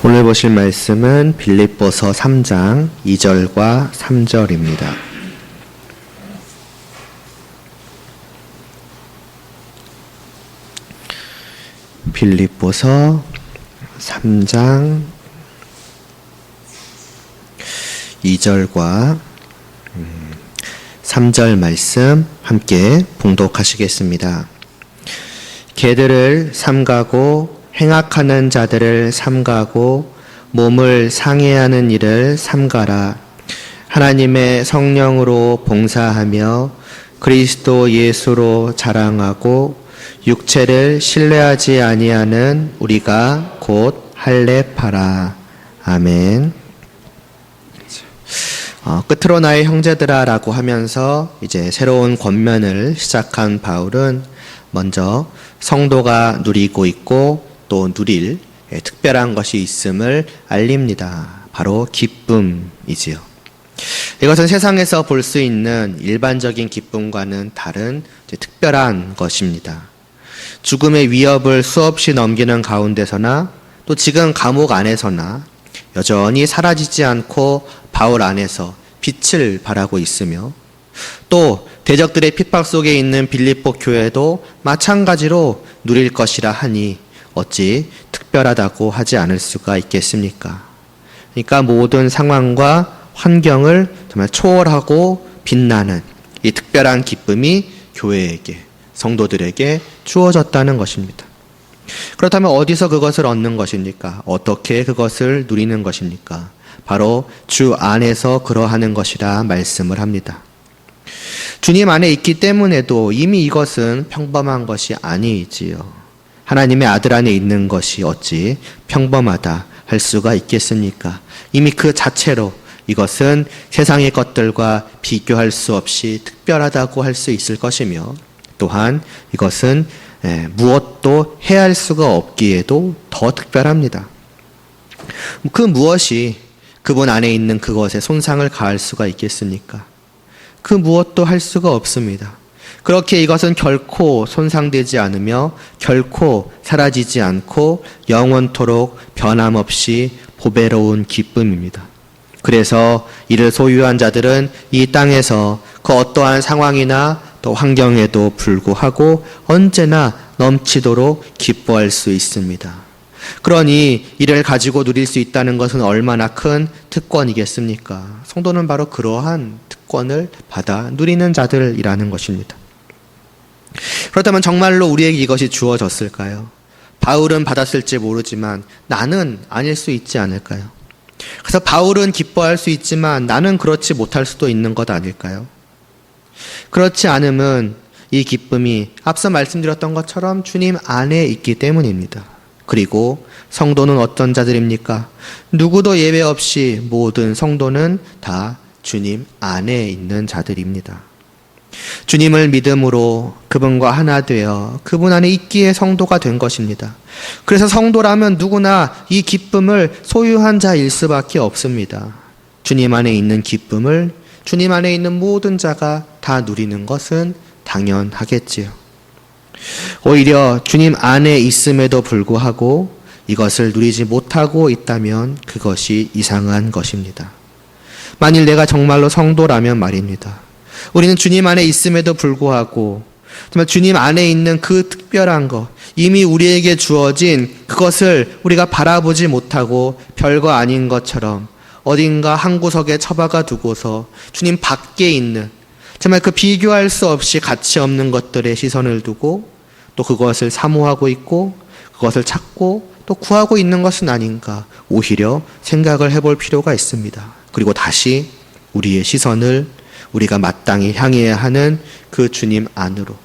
오늘 보실 말씀은 빌립보서 3장 2절과 3절입니다. 빌립보서 3장 2절과 3절 말씀 함께 봉독하시겠습니다. 개들을 삼가고 행악하는 자들을 삼가고 몸을 상해하는 일을 삼가라. 하나님의 성령으로 봉사하며 그리스도 예수로 자랑하고 육체를 신뢰하지 아니하는 우리가 곧 할례파라. 아멘. 끝으로 나의 형제들아 라고 하면서 이제 새로운 권면을 시작한 바울은 먼저 성도가 누리고 있고 또 누릴 특별한 것이 있음을 알립니다. 바로 기쁨이지요. 이것은 세상에서 볼 수 있는 일반적인 기쁨과는 다른 특별한 것입니다. 죽음의 위협을 수없이 넘기는 가운데서나 또 지금 감옥 안에서나 여전히 사라지지 않고 바울 안에서 빛을 발하고 있으며 또 대적들의 핍박 속에 있는 빌립보 교회도 마찬가지로 누릴 것이라 하니 어찌 특별하다고 하지 않을 수가 있겠습니까? 그러니까 모든 상황과 환경을 정말 초월하고 빛나는 이 특별한 기쁨이 교회에게, 성도들에게 주어졌다는 것입니다. 그렇다면 어디서 그것을 얻는 것입니까? 어떻게 그것을 누리는 것입니까? 바로 주 안에서 그러하는 것이라 말씀을 합니다. 주님 안에 있기 때문에도 이미 이것은 평범한 것이 아니지요. 하나님의 아들 안에 있는 것이 어찌 평범하다 할 수가 있겠습니까? 이미 그 자체로 이것은 세상의 것들과 비교할 수 없이 특별하다고 할 수 있을 것이며 또한 이것은 무엇도 해할 수가 없기에도 더 특별합니다. 그 무엇이 그분 안에 있는 그것에 손상을 가할 수가 있겠습니까? 그 무엇도 할 수가 없습니다. 그렇게 이것은 결코 손상되지 않으며 결코 사라지지 않고 영원토록 변함없이 보배로운 기쁨입니다. 그래서 이를 소유한 자들은 이 땅에서 그 어떠한 상황이나 또 환경에도 불구하고 언제나 넘치도록 기뻐할 수 있습니다. 그러니 이를 가지고 누릴 수 있다는 것은 얼마나 큰 특권이겠습니까? 성도는 바로 그러한 특권을 받아 누리는 자들이라는 것입니다. 그렇다면 정말로 우리에게 이것이 주어졌을까요? 바울은 받았을지 모르지만 나는 아닐 수 있지 않을까요? 그래서 바울은 기뻐할 수 있지만 나는 그렇지 못할 수도 있는 것 아닐까요? 그렇지 않으면 이 기쁨이 앞서 말씀드렸던 것처럼 주님 안에 있기 때문입니다. 그리고 성도는 어떤 자들입니까? 누구도 예외 없이 모든 성도는 다 주님 안에 있는 자들입니다. 주님을 믿음으로 그분과 하나 되어 그분 안에 있기에 성도가 된 것입니다. 그래서 성도라면 누구나 이 기쁨을 소유한 자일 수밖에 없습니다. 주님 안에 있는 기쁨을 주님 안에 있는 모든 자가 다 누리는 것은 당연하겠지요. 오히려 주님 안에 있음에도 불구하고 이것을 누리지 못하고 있다면 그것이 이상한 것입니다. 만일 내가 정말로 성도라면 말입니다. 우리는 주님 안에 있음에도 불구하고 정말 주님 안에 있는 그 특별한 것, 이미 우리에게 주어진 그것을 우리가 바라보지 못하고 별거 아닌 것처럼 어딘가 한 구석에 처박아 두고서 주님 밖에 있는 정말 그 비교할 수 없이 가치 없는 것들에 시선을 두고 또 그것을 사모하고 있고 그것을 찾고 또 구하고 있는 것은 아닌가 오히려 생각을 해볼 필요가 있습니다. 그리고 다시 우리의 시선을 우리가 마땅히 향해야 하는 그 주님 안으로,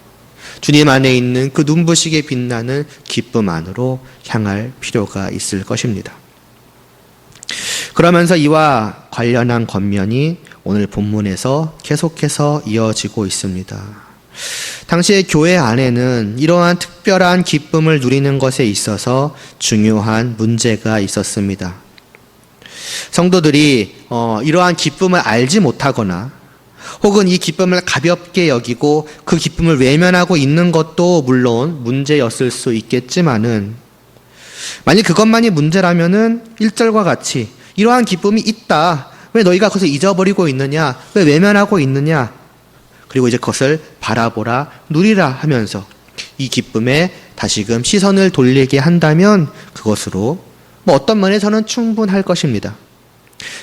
주님 안에 있는 그 눈부시게 빛나는 기쁨 안으로 향할 필요가 있을 것입니다. 그러면서 이와 관련한 권면이 오늘 본문에서 계속해서 이어지고 있습니다. 당시의 교회 안에는 이러한 특별한 기쁨을 누리는 것에 있어서 중요한 문제가 있었습니다. 성도들이 이러한 기쁨을 알지 못하거나 혹은 이 기쁨을 가볍게 여기고 그 기쁨을 외면하고 있는 것도 물론 문제였을 수 있겠지만은 만약 그것만이 문제라면은 1절과 같이 이러한 기쁨이 있다. 왜 너희가 그것을 잊어버리고 있느냐? 왜 외면하고 있느냐? 그리고 이제 그것을 바라보라, 누리라 하면서 이 기쁨에 다시금 시선을 돌리게 한다면 그것으로 어떤 면에서는 충분할 것입니다.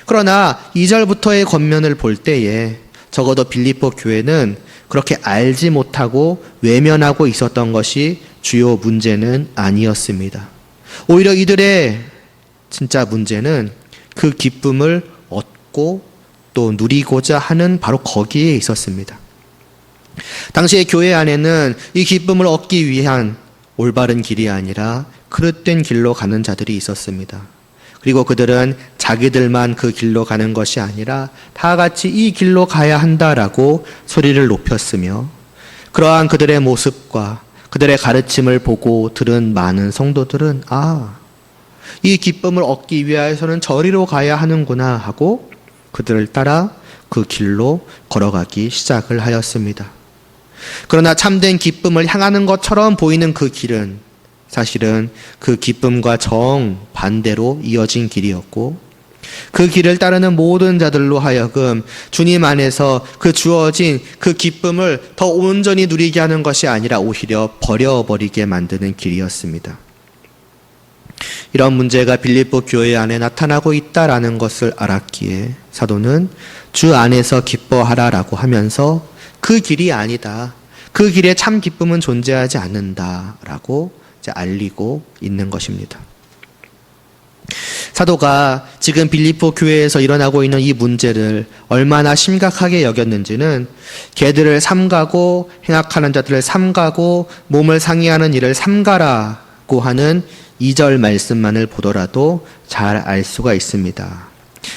그러나 2절부터의 권면을 볼 때에 적어도 빌립보 교회는 그렇게 알지 못하고 외면하고 있었던 것이 주요 문제는 아니었습니다. 오히려 이들의 진짜 문제는 그 기쁨을 얻고 또 누리고자 하는 바로 거기에 있었습니다. 당시의 교회 안에는 이 기쁨을 얻기 위한 올바른 길이 아니라 그릇된 길로 가는 자들이 있었습니다. 그리고 그들은 자기들만 그 길로 가는 것이 아니라 다 같이 이 길로 가야 한다라고 소리를 높였으며, 그러한 그들의 모습과 그들의 가르침을 보고 들은 많은 성도들은 이 기쁨을 얻기 위해서는 저리로 가야 하는구나 하고 그들을 따라 그 길로 걸어가기 시작을 하였습니다. 그러나 참된 기쁨을 향하는 것처럼 보이는 그 길은 사실은 그 기쁨과 정반대로 이어진 길이었고, 그 길을 따르는 모든 자들로 하여금 주님 안에서 그 주어진 그 기쁨을 더 온전히 누리게 하는 것이 아니라 오히려 버려버리게 만드는 길이었습니다. 이런 문제가 빌립보 교회 안에 나타나고 있다라는 것을 알았기에 사도는 주 안에서 기뻐하라라고 하면서 그 길이 아니다, 그 길에 참 기쁨은 존재하지 않는다라고 알리고 있는 것입니다. 사도가 지금 빌립보 교회에서 일어나고 있는 이 문제를 얼마나 심각하게 여겼는지는 개들을 삼가고 행악하는 자들을 삼가고 몸을 상해하는 일을 삼가라고 하는 2절 말씀만을 보더라도 잘 알 수가 있습니다.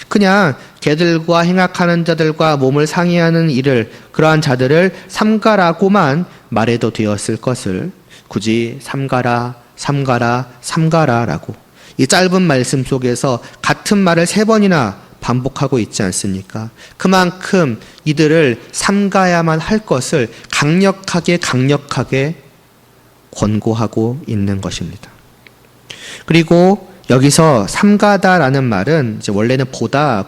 그냥 개들과 행악하는 자들과 몸을 상해하는 일을, 그러한 자들을 삼가라고만 말해도 되었을 것을 굳이 삼가라, 삼가라, 삼가라라고 이 짧은 말씀 속에서 같은 말을 3번이나 반복하고 있지 않습니까? 그만큼 이들을 삼가야만 할 것을 강력하게 권고하고 있는 것입니다. 그리고 여기서 삼가다라는 말은 이제 원래는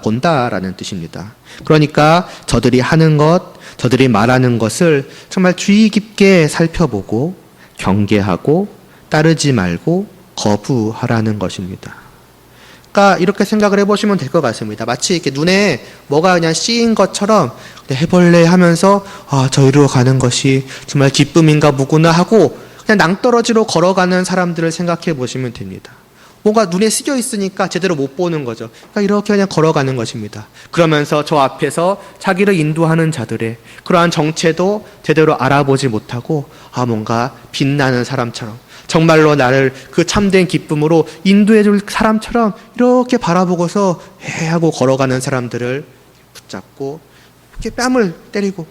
본다라는 뜻입니다. 그러니까 저들이 하는 것, 저들이 말하는 것을 정말 주의 깊게 살펴보고 경계하고 따르지 말고 거부하라는 것입니다. 그러니까 이렇게 생각을 해보시면 될 것 같습니다. 마치 이렇게 눈에 뭐가 그냥 씌인 것처럼 해볼래 하면서 저희로 가는 것이 정말 기쁨인가 무구나 하고 그냥 낭떠러지로 걸어가는 사람들을 생각해 보시면 됩니다. 뭔가 눈에 쓰여 있으니까 제대로 못 보는 거죠. 그러니까 이렇게 그냥 걸어가는 것입니다. 그러면서 저 앞에서 자기를 인도하는 자들의 그러한 정체도 제대로 알아보지 못하고 뭔가 빛나는 사람처럼, 정말로 나를 그 참된 기쁨으로 인도해 줄 사람처럼 이렇게 바라보고서 하고 걸어가는 사람들을 붙잡고 이렇게 뺨을 때리고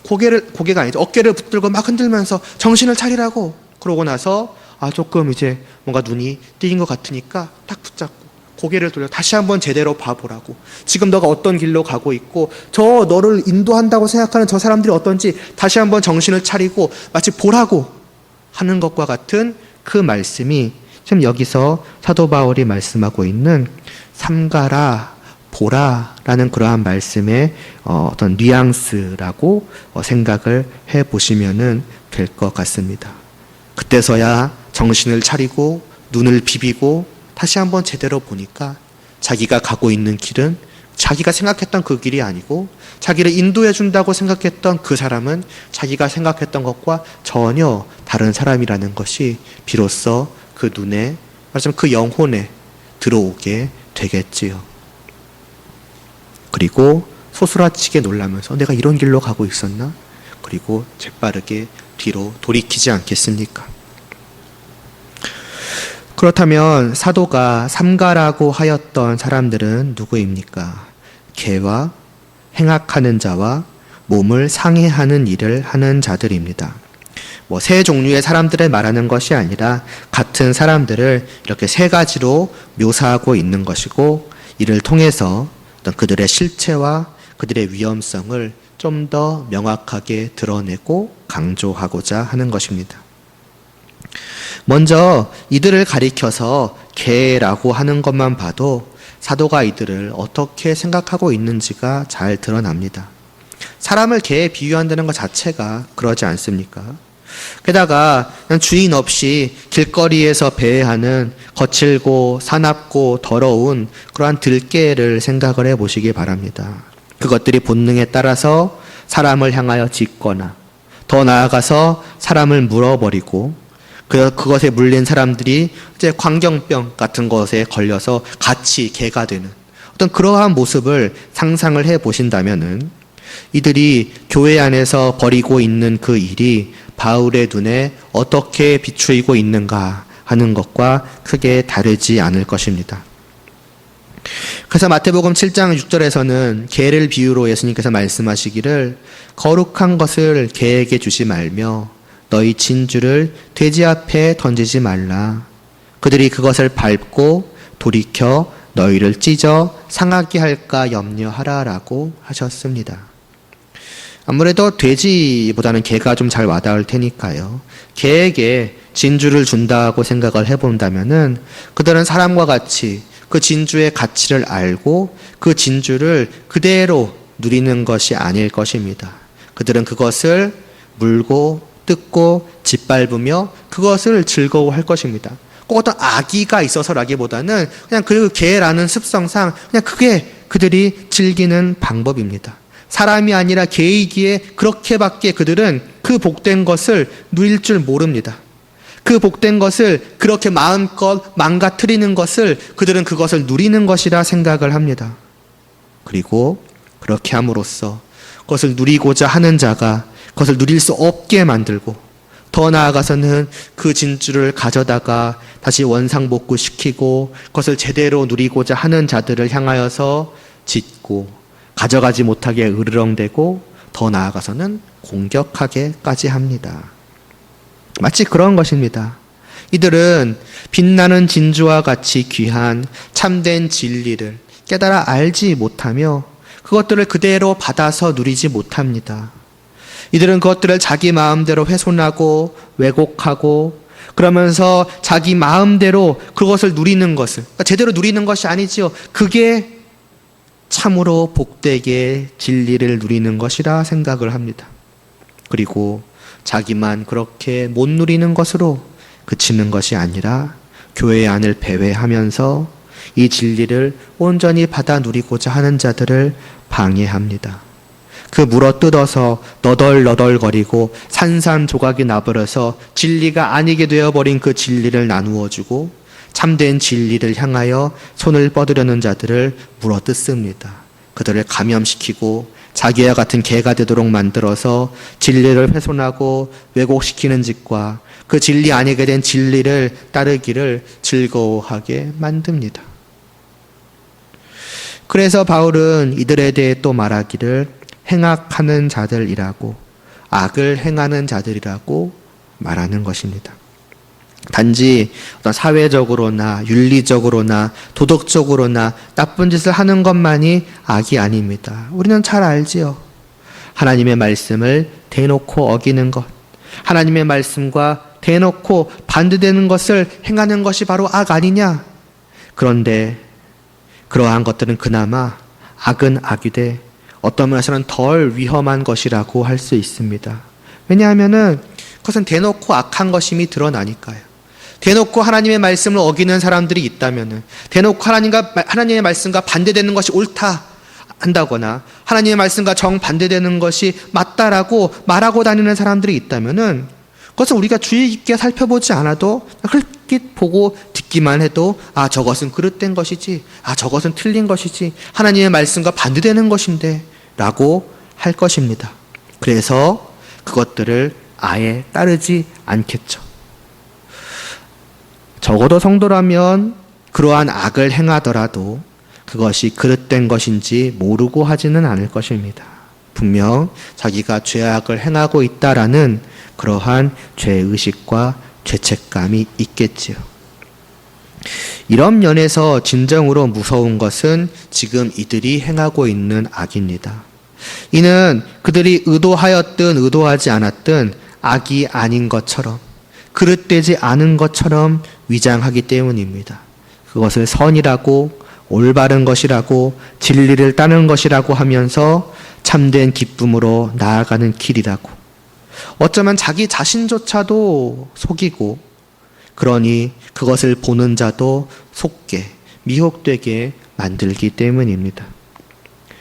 고개가 아니죠. 어깨를 붙들고 막 흔들면서 정신을 차리라고, 그러고 나서 조금 이제 뭔가 눈이 띄인 것 같으니까 딱 붙잡고 고개를 돌려 다시 한번 제대로 봐보라고, 지금 너가 어떤 길로 가고 있고 저 너를 인도한다고 생각하는 저 사람들이 어떤지 다시 한번 정신을 차리고 마치 보라고 하는 것과 같은 그 말씀이 지금 여기서 사도 바울이 말씀하고 있는 삼가라, 보라라는 그러한 말씀의 어떤 뉘앙스라고 생각을 해보시면 될 것 같습니다. 그때서야 정신을 차리고 눈을 비비고 다시 한번 제대로 보니까 자기가 가고 있는 길은 자기가 생각했던 그 길이 아니고, 자기를 인도해 준다고 생각했던 그 사람은 자기가 생각했던 것과 전혀 다른 사람이라는 것이 비로소 그 눈에, 말하자면 그 영혼에 들어오게 되겠지요. 그리고 소스라치게 놀라면서 내가 이런 길로 가고 있었나? 그리고 재빠르게 뒤로 돌이키지 않겠습니까? 그렇다면 사도가 삼가라고 하였던 사람들은 누구입니까? 개와 행악하는 자와 몸을 상해하는 일을 하는 자들입니다. 세 종류의 사람들을 말하는 것이 아니라 같은 사람들을 이렇게 3가지로 묘사하고 있는 것이고, 이를 통해서 어떤 그들의 실체와 그들의 위험성을 좀 더 명확하게 드러내고 강조하고자 하는 것입니다. 먼저 이들을 가리켜서 개라고 하는 것만 봐도 사도가 이들을 어떻게 생각하고 있는지가 잘 드러납니다. 사람을 개에 비유한다는 것 자체가 그러지 않습니까? 게다가 그냥 주인 없이 길거리에서 배회하는 거칠고 사납고 더러운 그러한 들개를 생각을 해보시기 바랍니다. 그것들이 본능에 따라서 사람을 향하여 짖거나 더 나아가서 사람을 물어버리고 그것에 물린 사람들이 이제 광경병 같은 것에 걸려서 같이 개가 되는 어떤 그러한 모습을 상상을 해 보신다면은 이들이 교회 안에서 벌이고 있는 그 일이 바울의 눈에 어떻게 비추이고 있는가 하는 것과 크게 다르지 않을 것입니다. 그래서 마태복음 7장 6절에서는 개를 비유로 예수님께서 말씀하시기를 거룩한 것을 개에게 주지 말며 너희 진주를 돼지 앞에 던지지 말라. 그들이 그것을 밟고 돌이켜 너희를 찢어 상하게 할까 염려하라라고 하셨습니다. 아무래도 돼지보다는 개가 좀 잘 와닿을 테니까요. 개에게 진주를 준다고 생각을 해본다면은 그들은 사람과 같이 그 진주의 가치를 알고 그 진주를 그대로 누리는 것이 아닐 것입니다. 그들은 그것을 물고 뜯고 짓밟으며 그것을 즐거워할 것입니다. 꼭 어떤 악의가 있어서라기보다는 그냥 그 개라는 습성상 그냥 그게 그들이 즐기는 방법입니다. 사람이 아니라 개이기에 그렇게밖에 그들은 그 복된 것을 누릴 줄 모릅니다. 그 복된 것을 그렇게 마음껏 망가뜨리는 것을 그들은 그것을 누리는 것이라 생각을 합니다. 그리고 그렇게 함으로써 그것을 누리고자 하는 자가 그것을 누릴 수 없게 만들고 더 나아가서는 그 진주를 가져다가 다시 원상복구시키고 그것을 제대로 누리고자 하는 자들을 향하여서 짓고 가져가지 못하게 으르렁대고 더 나아가서는 공격하게까지 합니다. 마치 그런 것입니다. 이들은 빛나는 진주와 같이 귀한 참된 진리를 깨달아 알지 못하며 그것들을 그대로 받아서 누리지 못합니다. 이들은 그것들을 자기 마음대로 훼손하고 왜곡하고 그러면서 자기 마음대로 그것을 누리는 것을 그러니까 제대로 누리는 것이 아니지요. 그게 참으로 복되게 진리를 누리는 것이라 생각을 합니다. 그리고 자기만 그렇게 못 누리는 것으로 그치는 것이 아니라 교회 안을 배회하면서 이 진리를 온전히 받아 누리고자 하는 자들을 방해합니다. 그 물어 뜯어서 너덜너덜거리고 산산조각이 나버려서 진리가 아니게 되어버린 그 진리를 나누어주고 참된 진리를 향하여 손을 뻗으려는 자들을 물어 뜯습니다. 그들을 감염시키고 자기와 같은 개가 되도록 만들어서 진리를 훼손하고 왜곡시키는 짓과 그 진리 아니게 된 진리를 따르기를 즐거워하게 만듭니다. 그래서 바울은 이들에 대해 또 말하기를 행악하는 자들이라고 악을 행하는 자들이라고 말하는 것입니다. 단지 어떤 사회적으로나 윤리적으로나 도덕적으로나 나쁜 짓을 하는 것만이 악이 아닙니다. 우리는 잘 알지요. 하나님의 말씀을 대놓고 어기는 것, 하나님의 말씀과 대놓고 반대되는 것을 행하는 것이 바로 악 아니냐? 그런데 그러한 것들은 그나마 악은 악이되 어떤 면에서는 덜 위험한 것이라고 할 수 있습니다. 왜냐하면은 그것은 대놓고 악한 것임이 드러나니까요. 대놓고 하나님의 말씀을 어기는 사람들이 있다면은, 대놓고 하나님의 말씀과 반대되는 것이 옳다 한다거나, 하나님의 말씀과 정반대되는 것이 맞다라고 말하고 다니는 사람들이 있다면은, 그것은 우리가 주의 깊게 살펴보지 않아도 흘낏 보고 듣기만 해도 아, 저것은 그릇된 것이지, 아, 저것은 틀린 것이지, 하나님의 말씀과 반대되는 것인데 라고 할 것입니다. 그래서 그것들을 아예 따르지 않겠죠. 적어도 성도라면 그러한 악을 행하더라도 그것이 그릇된 것인지 모르고 하지는 않을 것입니다. 분명 자기가 죄악을 행하고 있다라는 그러한 죄의식과 죄책감이 있겠지요. 이런 면에서 진정으로 무서운 것은 지금 이들이 행하고 있는 악입니다. 이는 그들이 의도하였든 의도하지 않았든 악이 아닌 것처럼 그릇되지 않은 것처럼 위장하기 때문입니다. 그것을 선이라고, 올바른 것이라고, 진리를 따르는 것이라고 하면서 참된 기쁨으로 나아가는 길이라고. 어쩌면 자기 자신조차도 속이고, 그러니 그것을 보는 자도 속게, 미혹되게 만들기 때문입니다.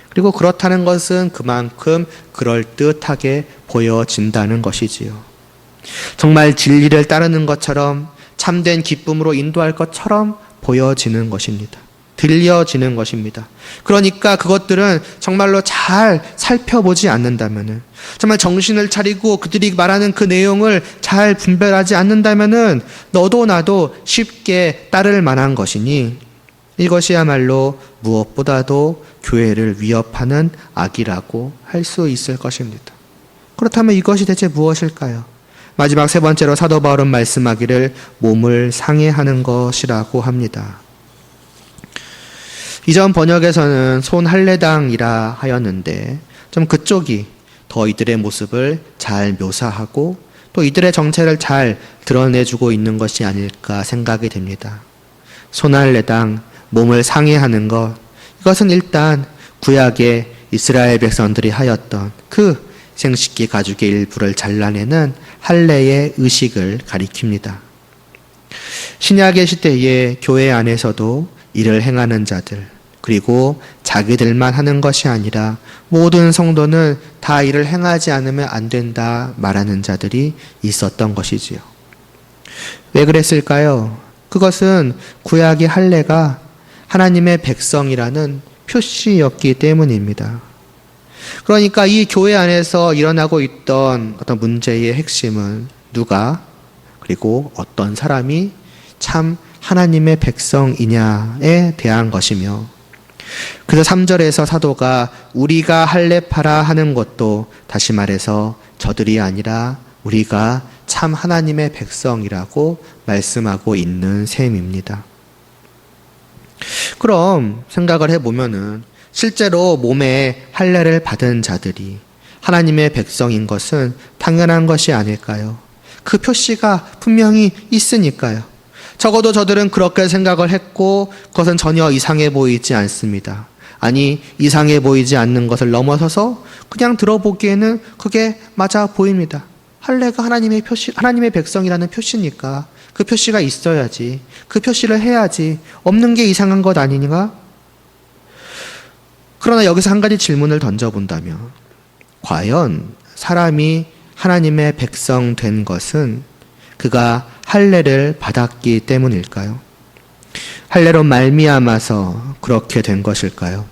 그리고 그렇다는 것은 그만큼 그럴듯하게 보여진다는 것이지요. 정말 진리를 따르는 것처럼, 참된 기쁨으로 인도할 것처럼 보여지는 것입니다. 들려지는 것입니다. 그러니까 그것들은 정말로 잘 살펴보지 않는다면은, 정말 정신을 차리고 그들이 말하는 그 내용을 잘 분별하지 않는다면은 너도 나도 쉽게 따를 만한 것이니, 이것이야말로 무엇보다도 교회를 위협하는 악이라고 할 수 있을 것입니다. 그렇다면 이것이 대체 무엇일까요? 마지막 세 번째로 사도 바울은 말씀하기를 몸을 상해하는 것이라고 합니다. 이전 번역에서는 손할례당이라 하였는데 좀 그쪽이 더 이들의 모습을 잘 묘사하고 또 이들의 정체를 잘 드러내주고 있는 것이 아닐까 생각이 됩니다. 손할례당, 몸을 상해하는 것, 이것은 일단 구약의 이스라엘 백성들이 하였던 그 생식기 가죽의 일부를 잘라내는 할례의 의식을 가리킵니다. 신약의 시대에 교회 안에서도 이를 행하는 자들, 그리고 자기들만 하는 것이 아니라 모든 성도는 다 이를 행하지 않으면 안 된다 말하는 자들이 있었던 것이지요. 왜 그랬을까요? 그것은 구약의 할례가 하나님의 백성이라는 표시였기 때문입니다. 그러니까 이 교회 안에서 일어나고 있던 어떤 문제의 핵심은 누가, 그리고 어떤 사람이 참 하나님의 백성이냐에 대한 것이며, 그래서 3절에서 사도가 우리가 할례파라 하는 것도 다시 말해서 저들이 아니라 우리가 참 하나님의 백성이라고 말씀하고 있는 셈입니다. 그럼 생각을 해보면은 실제로 몸에 할례를 받은 자들이 하나님의 백성인 것은 당연한 것이 아닐까요? 그 표시가 분명히 있으니까요. 적어도 저들은 그렇게 생각을 했고 그것은 전혀 이상해 보이지 않습니다. 아니, 이상해 보이지 않는 것을 넘어서서 그냥 들어보기에는 그게 맞아 보입니다. 할례가 하나님의 표시, 하나님의 백성이라는 표시니까 그 표시가 있어야지, 그 표시를 해야지, 없는 게 이상한 것 아니니가? 그러나 여기서 한 가지 질문을 던져본다면, 과연 사람이 하나님의 백성 된 것은 그가 할례를 받았기 때문일까요? 할례로 말미암아서 그렇게 된 것일까요?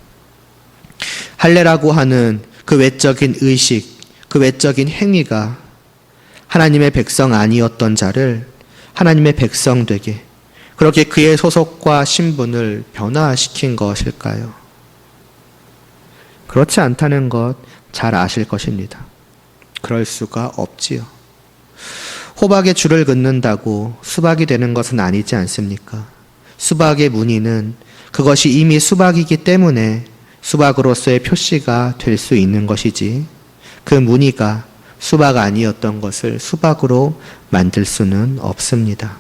할례라고 하는 그 외적인 의식, 그 외적인 행위가 하나님의 백성 아니었던 자를 하나님의 백성 되게, 그렇게 그의 소속과 신분을 변화시킨 것일까요? 그렇지 않다는 것 잘 아실 것입니다. 그럴 수가 없지요. 호박에 줄을 긋는다고 수박이 되는 것은 아니지 않습니까? 수박의 무늬는 그것이 이미 수박이기 때문에 수박으로서의 표시가 될 수 있는 것이지, 그 무늬가 수박 아니었던 것을 수박으로 만들 수는 없습니다.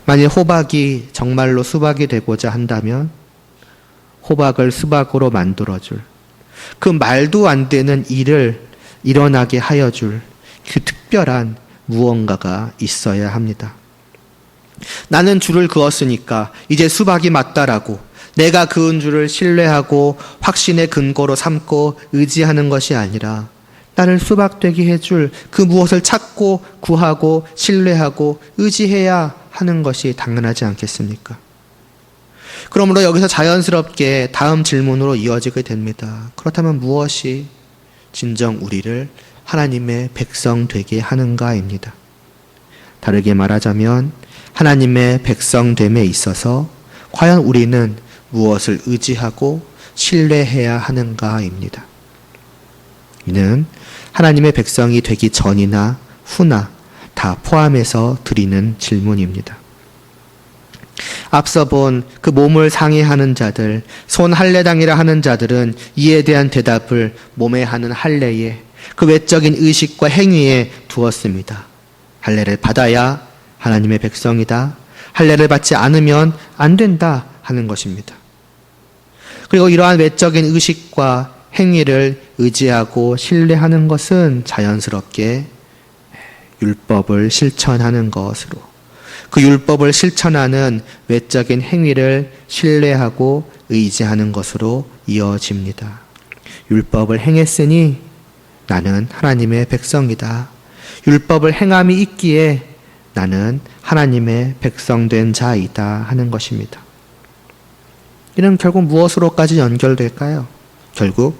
만일 호박이 정말로 수박이 되고자 한다면 호박을 수박으로 만들어줄, 그 말도 안 되는 일을 일어나게 하여줄 그 특별한 무언가가 있어야 합니다. 나는 줄을 그었으니까 이제 수박이 맞다라고 내가 그은 줄을 신뢰하고 확신의 근거로 삼고 의지하는 것이 아니라 나를 수박 되게 해줄 그 무엇을 찾고 구하고 신뢰하고 의지해야 하는 것이 당연하지 않겠습니까? 그러므로 여기서 자연스럽게 다음 질문으로 이어지게 됩니다. 그렇다면 무엇이 진정 우리를 하나님의 백성 되게 하는가입니다. 다르게 말하자면 하나님의 백성됨에 있어서 과연 우리는 무엇을 의지하고 신뢰해야 하는가입니다. 이는 하나님의 백성이 되기 전이나 후나 다 포함해서 드리는 질문입니다. 앞서 본 그 몸을 상해하는 자들, 손 할례당이라 하는 자들은 이에 대한 대답을 몸에 하는 할례에, 그 외적인 의식과 행위에 두었습니다. 할례를 받아야 하나님의 백성이다. 할례를 받지 않으면 안 된다 하는 것입니다. 그리고 이러한 외적인 의식과 행위를 의지하고 신뢰하는 것은 자연스럽게 율법을 실천하는 것으로, 그 율법을 실천하는 외적인 행위를 신뢰하고 의지하는 것으로 이어집니다. 율법을 행했으니 나는 하나님의 백성이다. 율법을 행함이 있기에 나는 하나님의 백성된 자이다 하는 것입니다. 이는 결국 무엇으로까지 연결될까요? 결국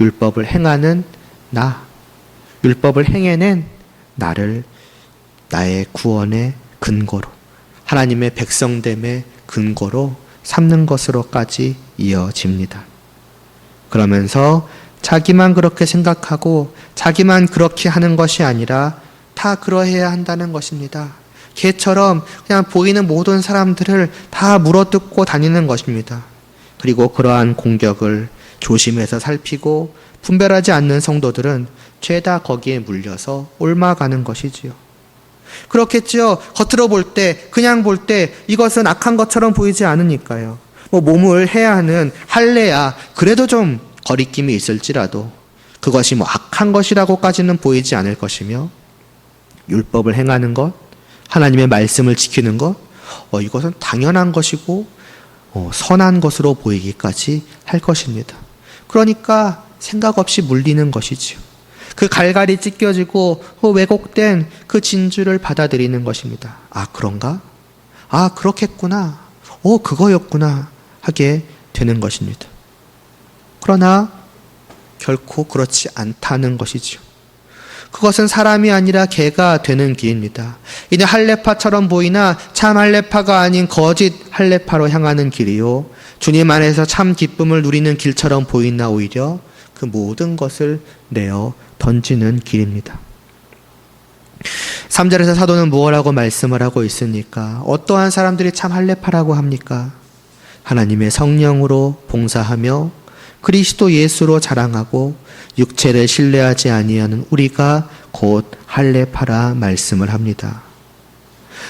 율법을 행하는 나, 율법을 행해낸 나를 나의 구원의 근거로, 하나님의 백성됨의 근거로 삼는 것으로까지 이어집니다. 그러면서 자기만 그렇게 생각하고 자기만 그렇게 하는 것이 아니라 다 그러해야 한다는 것입니다. 개처럼 그냥 보이는 모든 사람들을 다 물어뜯고 다니는 것입니다. 그리고 그러한 공격을 조심해서 살피고 분별하지 않는 성도들은 죄다 거기에 물려서 옮아가는 것이지요. 그렇겠지요. 겉으로 볼 때, 그냥 볼 때 이것은 악한 것처럼 보이지 않으니까요. 몸을 해야 하는 할례야 그래도 좀 거리낌이 있을지라도 그것이 악한 것이라고까지는 보이지 않을 것이며, 율법을 행하는 것, 하나님의 말씀을 지키는 것, 이것은 당연한 것이고 선한 것으로 보이기까지 할 것입니다. 그러니까 생각 없이 물리는 것이지요. 그 갈갈이 찢겨지고 왜곡된 그 진주를 받아들이는 것입니다. 아, 그런가? 아, 그렇겠구나. 그거였구나 하게 되는 것입니다. 그러나 결코 그렇지 않다는 것이지요. 그것은 사람이 아니라 개가 되는 길입니다. 이는 할례파처럼 보이나 참 할례파가 아닌 거짓 할례파로 향하는 길이요, 주님 안에서 참 기쁨을 누리는 길처럼 보이나 오히려 그 모든 것을 내어 던지는 길입니다. 3절에서 사도는 무엇라고 말씀을 하고 있습니까? 어떠한 사람들이 참 할례파라고 합니까? 하나님의 성령으로 봉사하며 그리스도 예수로 자랑하고 육체를 신뢰하지 아니하는 우리가 곧 할례파라 말씀을 합니다.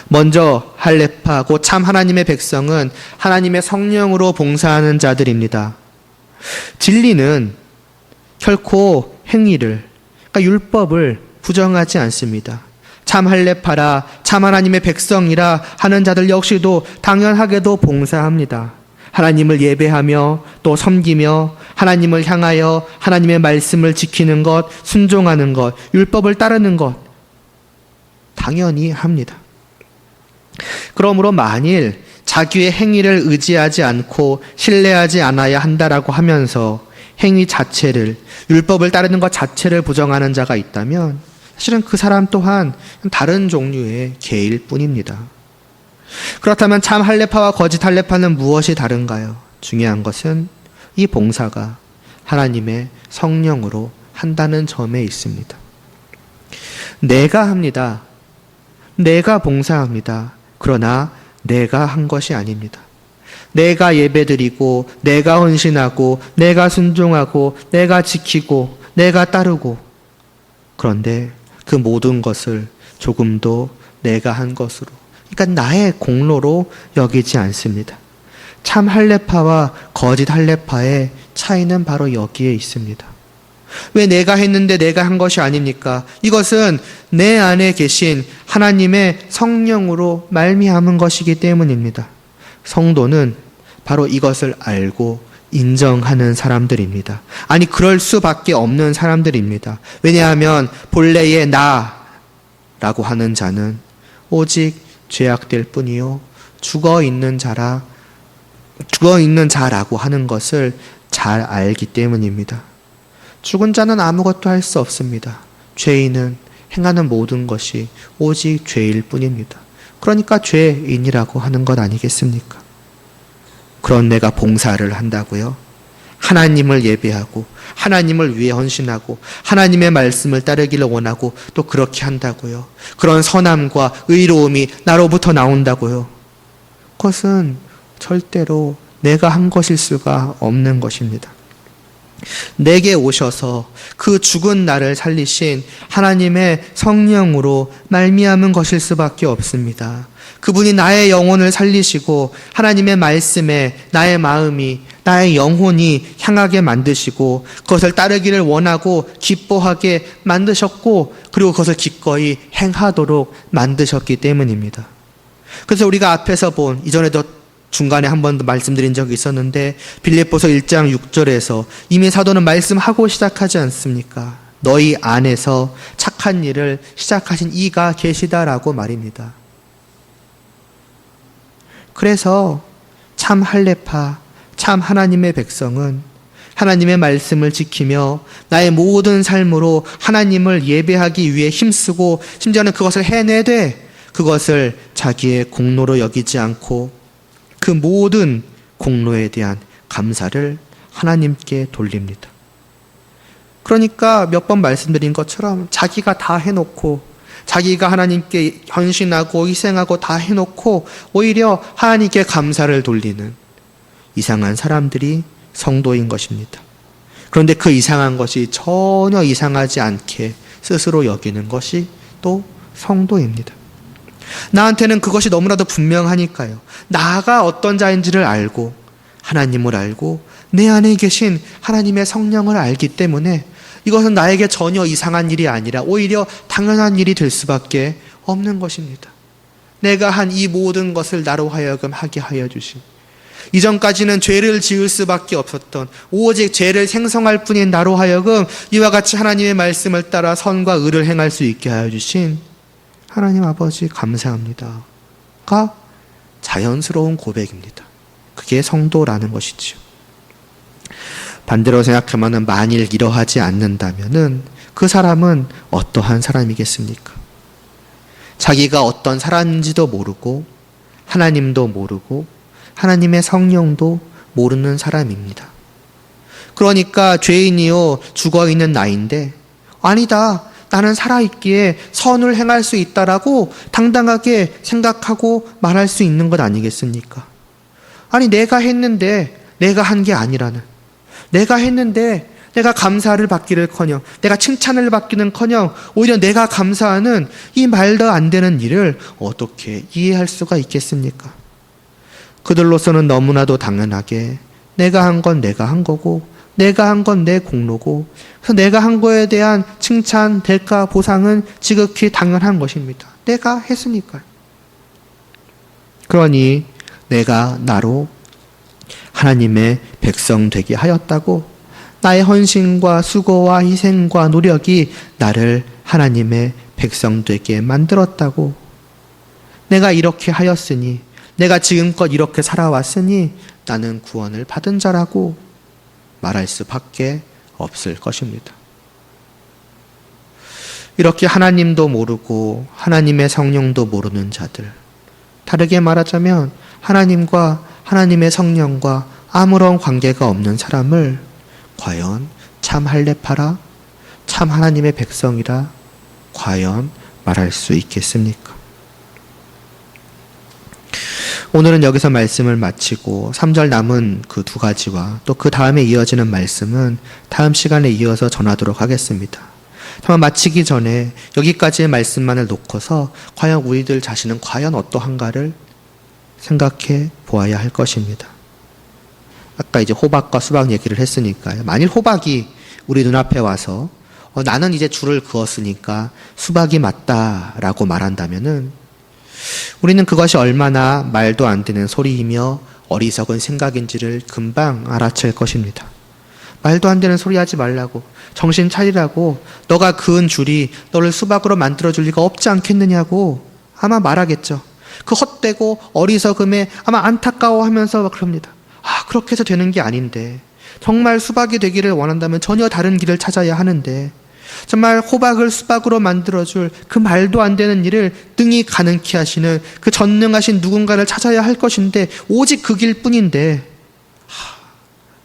먼저 할례파 곧 참 하나님의 백성은 하나님의 성령으로 봉사하는 자들입니다. 진리는 결코 행위를, 그러니까 율법을 부정하지 않습니다. 참 할례파라, 참 하나님의 백성이라 하는 자들 역시도 당연하게도 봉사합니다. 하나님을 예배하며 또 섬기며 하나님을 향하여 하나님의 말씀을 지키는 것, 순종하는 것, 율법을 따르는 것 당연히 합니다. 그러므로 만일 자기의 행위를 의지하지 않고 신뢰하지 않아야 한다라고 하면서 행위 자체를, 율법을 따르는 것 자체를 부정하는 자가 있다면 사실은 그 사람 또한 다른 종류의 개일 뿐입니다. 그렇다면 참 할례파와 거짓 할례파는 무엇이 다른가요? 중요한 것은 이 봉사가 하나님의 성령으로 한다는 점에 있습니다. 내가 합니다. 내가 봉사합니다. 그러나 내가 한 것이 아닙니다. 내가 예배드리고 내가 헌신하고 내가 순종하고 내가 지키고 내가 따르고, 그런데 그 모든 것을 조금도 내가 한 것으로, 그러니까 나의 공로로 여기지 않습니다. 참 할례파와 거짓 할례파의 차이는 바로 여기에 있습니다. 왜 내가 했는데 내가 한 것이 아닙니까? 이것은 내 안에 계신 하나님의 성령으로 말미암은 것이기 때문입니다. 성도는 바로 이것을 알고 인정하는 사람들입니다. 아니, 그럴 수밖에 없는 사람들입니다. 왜냐하면 본래의 나라고 하는 자는 오직 죄악될 뿐이요 죽어 있는 자라고 하는 것을 잘 알기 때문입니다. 죽은 자는 아무것도 할 수 없습니다. 죄인은 행하는 모든 것이 오직 죄일 뿐입니다. 그러니까 죄인이라고 하는 것 아니겠습니까? 그런 내가 봉사를 한다고요? 하나님을 예배하고 하나님을 위해 헌신하고 하나님의 말씀을 따르기를 원하고 또 그렇게 한다고요? 그런 선함과 의로움이 나로부터 나온다고요? 그것은 절대로 내가 한 것일 수가 없는 것입니다. 내게 오셔서 그 죽은 나를 살리신 하나님의 성령으로 말미암은 것일 수밖에 없습니다. 그분이 나의 영혼을 살리시고 하나님의 말씀에 나의 마음이, 나의 영혼이 향하게 만드시고 그것을 따르기를 원하고 기뻐하게 만드셨고 그리고 그것을 기꺼이 행하도록 만드셨기 때문입니다. 그래서 우리가 앞에서 본, 이전에도 중간에 한 번 더 말씀드린 적이 있었는데 빌립보서 1장 6절에서 이미 사도는 말씀하고 시작하지 않습니까? 너희 안에서 착한 일을 시작하신 이가 계시다라고 말입니다. 그래서 참 할례파, 참 하나님의 백성은 하나님의 말씀을 지키며 나의 모든 삶으로 하나님을 예배하기 위해 힘쓰고 심지어는 그것을 해내되 그것을 자기의 공로로 여기지 않고 그 모든 공로에 대한 감사를 하나님께 돌립니다. 그러니까 몇 번 말씀드린 것처럼 자기가 다 해놓고 자기가 하나님께 헌신하고 희생하고 다 해놓고 오히려 하나님께 감사를 돌리는 이상한 사람들이 성도인 것입니다. 그런데 그 이상한 것이 전혀 이상하지 않게 스스로 여기는 것이 또 성도입니다. 나한테는 그것이 너무나도 분명하니까요. 나가 어떤 자인지를 알고 하나님을 알고 내 안에 계신 하나님의 성령을 알기 때문에 이것은 나에게 전혀 이상한 일이 아니라 오히려 당연한 일이 될 수밖에 없는 것입니다. 내가 한 이 모든 것을 나로 하여금 하게 하여 주신, 이전까지는 죄를 지을 수밖에 없었던, 오직 죄를 생성할 뿐인 나로 하여금 이와 같이 하나님의 말씀을 따라 선과 의를 행할 수 있게 하여 주신 하나님 아버지 감사합니다가 자연스러운 고백입니다. 그게 성도라는 것이지요. 반대로 생각하면 만일 이러하지 않는다면 그 사람은 어떠한 사람이겠습니까? 자기가 어떤 사람인지도 모르고 하나님도 모르고 하나님의 성령도 모르는 사람입니다. 그러니까 죄인이요 죽어있는 나인데 아니다, 나는 살아있기에 선을 행할 수 있다라고 당당하게 생각하고 말할 수 있는 것 아니겠습니까? 아니 내가 했는데 내가 한 게 아니라는, 내가 했는데 내가 감사를 받기를커녕 내가 칭찬을 받기는커녕 오히려 내가 감사하는 이 말도 안 되는 일을 어떻게 이해할 수가 있겠습니까? 그들로서는 너무나도 당연하게 내가 한 건 내가 한 거고 내가 한 건 내 공로고 그래서 내가 한 거에 대한 칭찬, 대가, 보상은 지극히 당연한 것입니다. 내가 했으니까요. 그러니 내가 나로 하나님의 백성 되게 하였다고, 나의 헌신과 수고와 희생과 노력이 나를 하나님의 백성 되게 만들었다고, 내가 이렇게 하였으니, 내가 지금껏 이렇게 살아왔으니 나는 구원을 받은 자라고 말할 수밖에 없을 것입니다. 이렇게 하나님도 모르고 하나님의 성령도 모르는 자들, 다르게 말하자면 하나님과 하나님의 성령과 아무런 관계가 없는 사람을 과연 참 할례파라, 참 하나님의 백성이라 과연 말할 수 있겠습니까? 오늘은 여기서 말씀을 마치고 3절 남은 그 두 가지와 또 그 다음에 이어지는 말씀은 다음 시간에 이어서 전하도록 하겠습니다. 다만 마치기 전에 여기까지의 말씀만을 놓고서 과연 우리들 자신은 과연 어떠한가를 생각해 보아야 할 것입니다. 아까 이제 호박과 수박 얘기를 했으니까요. 만일 호박이 우리 눈앞에 와서 나는 이제 줄을 그었으니까 수박이 맞다라고 말한다면은 우리는 그것이 얼마나 말도 안 되는 소리이며 어리석은 생각인지를 금방 알아챌 것입니다. 말도 안 되는 소리 하지 말라고, 정신 차리라고, 너가 그은 줄이 너를 수박으로 만들어줄 리가 없지 않겠느냐고 아마 말하겠죠. 그 헛되고 어리석음에 아마 안타까워하면서 그럽니다. 그렇게 해서 되는 게 아닌데, 정말 수박이 되기를 원한다면 전혀 다른 길을 찾아야 하는데, 정말 호박을 수박으로 만들어줄 그 말도 안 되는 일을 능히 가능케 하시는 그 전능하신 누군가를 찾아야 할 것인데 오직 그 길뿐인데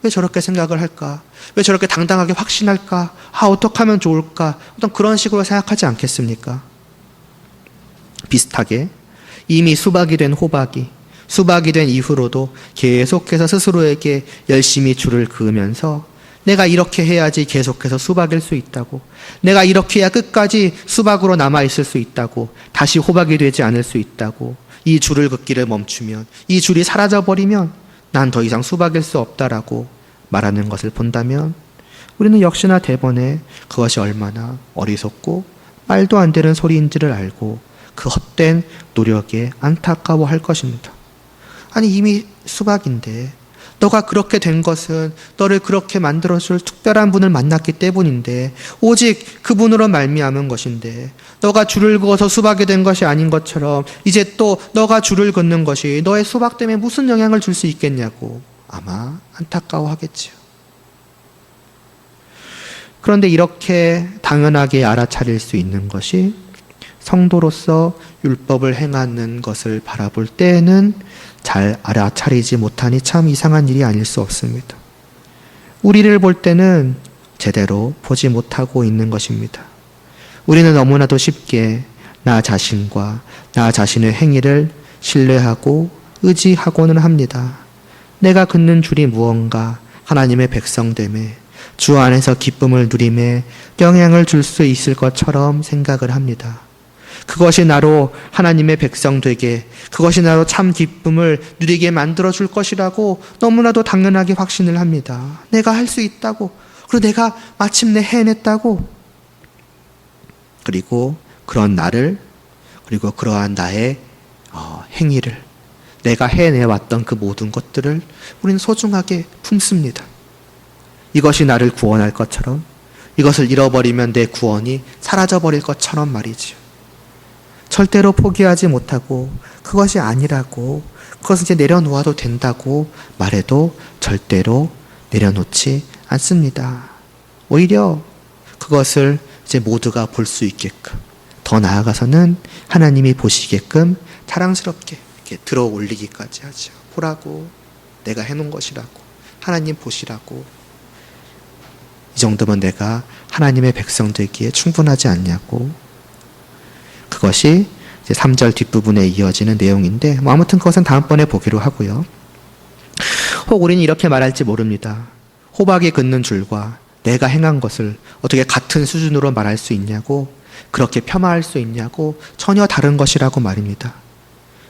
왜 저렇게 생각을 할까? 왜 저렇게 당당하게 확신할까? 어떻게 하면 좋을까? 어떤 그런 식으로 생각하지 않겠습니까? 비슷하게 이미 수박이 된 호박이 수박이 된 이후로도 계속해서 스스로에게 열심히 줄을 그으면서 내가 이렇게 해야지 계속해서 수박일 수 있다고. 내가 이렇게 해야 끝까지 수박으로 남아있을 수 있다고. 다시 호박이 되지 않을 수 있다고. 이 줄을 긋기를 멈추면, 이 줄이 사라져버리면 난 더 이상 수박일 수 없다라고 말하는 것을 본다면 우리는 역시나 대번에 그것이 얼마나 어리석고 말도 안 되는 소리인지를 알고 그 헛된 노력에 안타까워할 것입니다. 아니 이미 수박인데 너가 그렇게 된 것은 너를 그렇게 만들어줄 특별한 분을 만났기 때문인데 오직 그분으로 말미암은 것인데 너가 줄을 그어서 수박이 된 것이 아닌 것처럼 이제 또 너가 줄을 긋는 것이 너의 수박 때문에 무슨 영향을 줄 수 있겠냐고 아마 안타까워하겠지요. 그런데 이렇게 당연하게 알아차릴 수 있는 것이 성도로서 율법을 행하는 것을 바라볼 때에는 잘 알아차리지 못하니 참 이상한 일이 아닐 수 없습니다. 우리를 볼 때는 제대로 보지 못하고 있는 것입니다. 우리는 너무나도 쉽게 나 자신과 나 자신의 행위를 신뢰하고 의지하고는 합니다. 내가 긋는 줄이 무언가 하나님의 백성됨에 주 안에서 기쁨을 누림에 영향을 줄 수 있을 것처럼 생각을 합니다. 그것이 나로 하나님의 백성 되게, 그것이 나로 참 기쁨을 누리게 만들어줄 것이라고 너무나도 당연하게 확신을 합니다. 내가 할 수 있다고, 그리고 내가 마침내 해냈다고. 그리고 그런 나를, 그리고 그러한 나의 행위를, 내가 해내왔던 그 모든 것들을 우리는 소중하게 품습니다. 이것이 나를 구원할 것처럼, 이것을 잃어버리면 내 구원이 사라져버릴 것처럼 말이지요. 절대로 포기하지 못하고 그것이 아니라고, 그것은 이제 내려놓아도 된다고 말해도 절대로 내려놓지 않습니다. 오히려 그것을 이제 모두가 볼 수 있게끔, 더 나아가서는 하나님이 보시게끔 자랑스럽게 이렇게 들어 올리기까지 하죠. 보라고, 내가 해놓은 것이라고, 하나님 보시라고. 이 정도면 내가 하나님의 백성 되기에 충분하지 않냐고. 그것이 이제 3절 뒷부분에 이어지는 내용인데 아무튼 그것은 다음번에 보기로 하고요. 혹 우리는 이렇게 말할지 모릅니다. 호박이 긋는 줄과 내가 행한 것을 어떻게 같은 수준으로 말할 수 있냐고, 그렇게 폄하할 수 있냐고, 전혀 다른 것이라고 말입니다.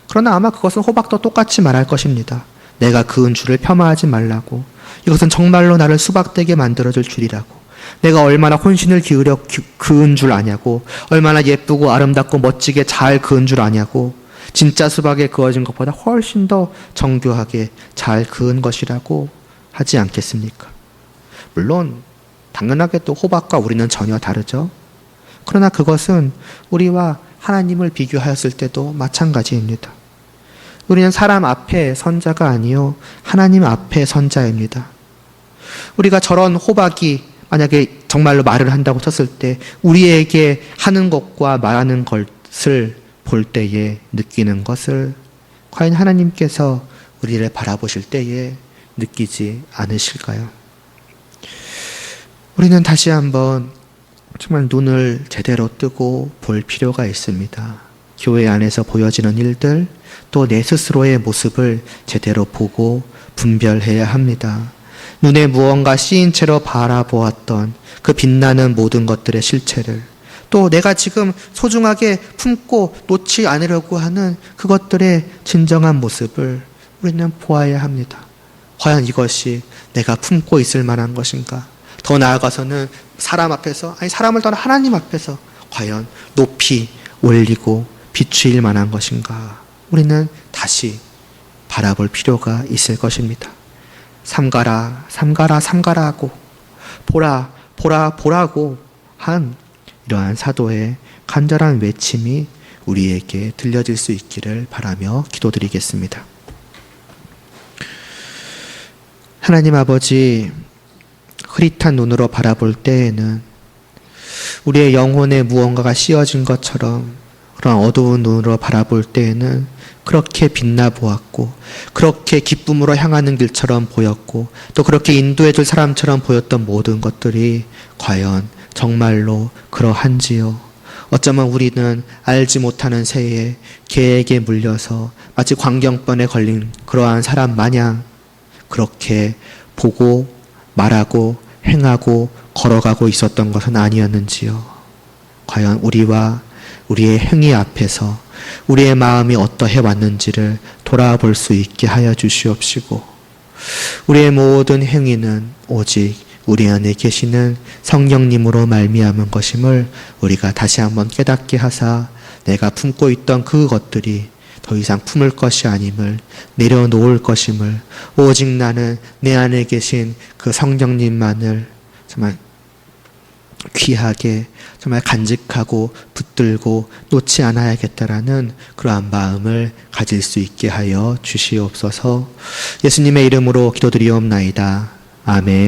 그러나 아마 그것은 호박도 똑같이 말할 것입니다. 내가 그은 줄을 폄하하지 말라고. 이것은 정말로 나를 수박되게 만들어줄 줄이라고. 내가 얼마나 혼신을 기울여 그은 줄 아냐고, 얼마나 예쁘고 아름답고 멋지게 잘 그은 줄 아냐고, 진짜 수박에 그어진 것보다 훨씬 더 정교하게 잘 그은 것이라고 하지 않겠습니까? 물론 당연하게 또 호박과 우리는 전혀 다르죠. 그러나 그것은 우리와 하나님을 비교하였을 때도 마찬가지입니다. 우리는 사람 앞에 선자가 아니요 하나님 앞에 선자입니다. 우리가 저런 호박이 만약에 정말로 말을 한다고 쳤을 때 우리에게 하는 것과 말하는 것을 볼 때에 느끼는 것을 과연 하나님께서 우리를 바라보실 때에 느끼지 않으실까요? 우리는 다시 한번 정말 눈을 제대로 뜨고 볼 필요가 있습니다. 교회 안에서 보여지는 일들, 또 내 스스로의 모습을 제대로 보고 분별해야 합니다. 눈에 무언가 씌인 채로 바라보았던 그 빛나는 모든 것들의 실체를, 또 내가 지금 소중하게 품고 놓지 않으려고 하는 그것들의 진정한 모습을 우리는 보아야 합니다. 과연 이것이 내가 품고 있을 만한 것인가? 더 나아가서는 사람 앞에서, 아니 사람을 떠나 하나님 앞에서 과연 높이 올리고 비추일 만한 것인가? 우리는 다시 바라볼 필요가 있을 것입니다. 삼가라, 삼가라, 삼가라 하고 보라, 보라, 보라고 한 이러한 사도의 간절한 외침이 우리에게 들려질 수 있기를 바라며 기도드리겠습니다. 하나님 아버지, 흐릿한 눈으로 바라볼 때에는 우리의 영혼에 무언가가 씌어진 것처럼, 그런 어두운 눈으로 바라볼 때에는 그렇게 빛나 보았고, 그렇게 기쁨으로 향하는 길처럼 보였고, 또 그렇게 인도해 줄 사람처럼 보였던 모든 것들이 과연 정말로 그러한지요. 어쩌면 우리는 알지 못하는 새에 개에게 물려서 마치 광경병에 걸린 그러한 사람 마냥 그렇게 보고 말하고 행하고 걸어가고 있었던 것은 아니었는지요. 과연 우리와 우리의 행위 앞에서 우리의 마음이 어떠해 왔는지를 돌아볼 수 있게 하여 주시옵시고, 우리의 모든 행위는 오직 우리 안에 계시는 성령님으로 말미암은 것임을 우리가 다시 한번 깨닫게 하사, 내가 품고 있던 그것들이 더 이상 품을 것이 아님을, 내려놓을 것임을, 오직 나는 내 안에 계신 그 성령님만을 정말 귀하게, 정말 간직하고 붙들고 놓지 않아야겠다라는 그러한 마음을 가질 수 있게 하여 주시옵소서. 예수님의 이름으로 기도드리옵나이다. 아멘.